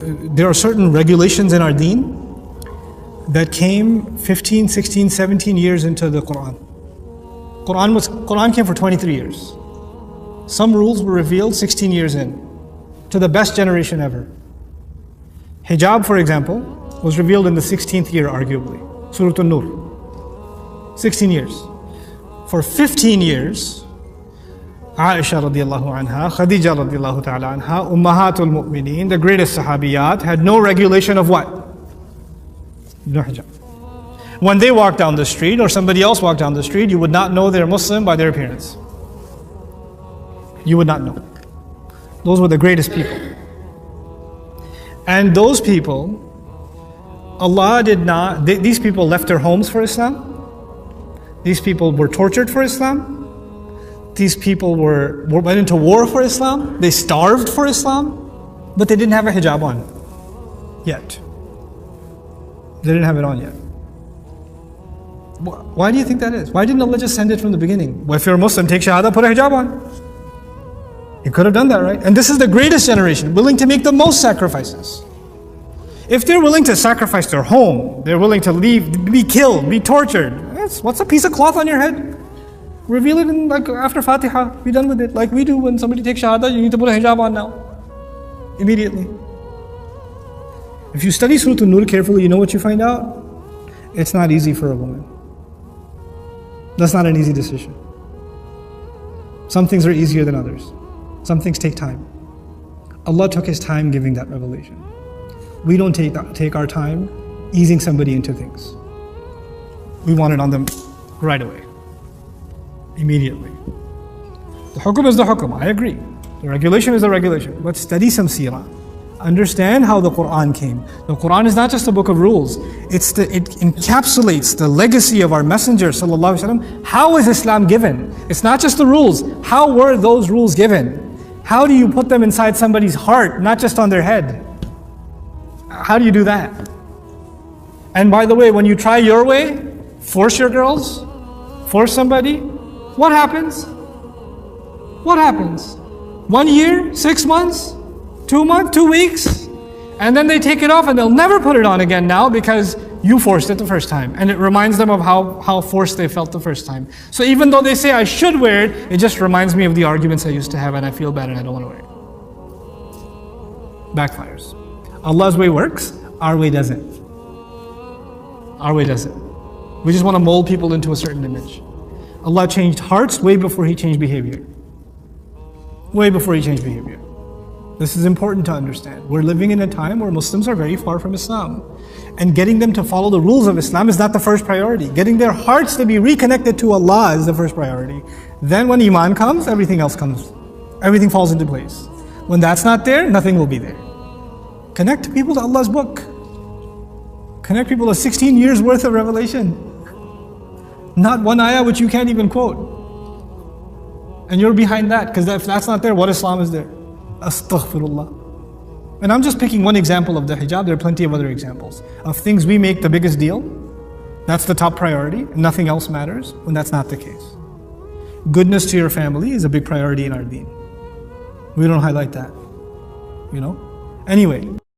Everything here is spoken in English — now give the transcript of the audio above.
There are certain regulations in our deen that came 15, 16, 17 years into the Quran. Quran came for 23 years. Some rules were revealed 16 years in, to the best generation ever. Hijab, for example, was revealed in the 16th year, arguably. Surah An-Nur. 16 years. For 15 years, Aisha radiallahu anha, Khadija radiallahu ta'ala anha, Ummahatul Mu'mineen, the greatest sahabiyat, had no regulation of what? No hijab. When they walked down the street or somebody else walked down the street, you would not know they're Muslim by their appearance. You would not know. Those were the greatest people. And those people, Allah did not, these people left their homes for Islam. These people were tortured for Islam. These people went into war for Islam. They starved for Islam. But they didn't have a hijab on yet. They didn't have it on yet. Why do you think that is? Why didn't Allah just send it from the beginning? Well, if you're a Muslim, take shahada, put a hijab on. He could have done that, right? And this is the greatest generation, willing to make the most sacrifices. If they're willing to sacrifice their home, they're willing to leave, be killed, be tortured. What's a piece of cloth on your head? Reveal it in, like, after Fatiha, be done with it. Like we do when somebody takes shahada, you need to put a hijab on now. Immediately. If you study Surah An-Nur carefully, you know what you find out? It's not easy for a woman. That's not an easy decision. Some things are easier than others. Some things take time. Allah took His time giving that revelation. We don't take our time easing somebody into things. We want it on them right away. Immediately. The hukum is the hukum, I agree. The regulation is the regulation. But study some seerah. Understand how the Quran came. The Quran is not just a book of rules. It encapsulates the legacy of our Messenger sallallahu alaihi wasallam. How is Islam given? It's not just the rules. How were those rules given? How do you put them inside somebody's heart, not just on their head? How do you do that? And by the way, when you try your way, force your girls, force somebody, what happens? What happens? 1 year, 6 months, 2 months, 2 weeks, and then they take it off and they'll never put it on again now because you forced it the first time. And it reminds them of how forced they felt the first time. So even though they say I should wear it, it just reminds me of the arguments I used to have and I feel bad and I don't want to wear it. Backfires. Allah's way works, our way doesn't. Our way doesn't. We just want to mold people into a certain image. Allah changed hearts way before He changed behavior. Way before He changed behavior. This is important to understand. We're living in a time where Muslims are very far from Islam. And getting them to follow the rules of Islam is not the first priority. Getting their hearts to be reconnected to Allah is the first priority. Then when Iman comes, everything else comes. Everything falls into place. When that's not there, nothing will be there. Connect people to Allah's book. Connect people to 16 years worth of revelation. Not one ayah which you can't even quote. And you're behind that, because if that's not there, what Islam is there? Astaghfirullah. And I'm just picking one example of the hijab. There are plenty of other examples of things we make the biggest deal. That's the top priority. Nothing else matters when that's not the case. Goodness to your family is a big priority in our deen. We don't highlight that. You know? Anyway.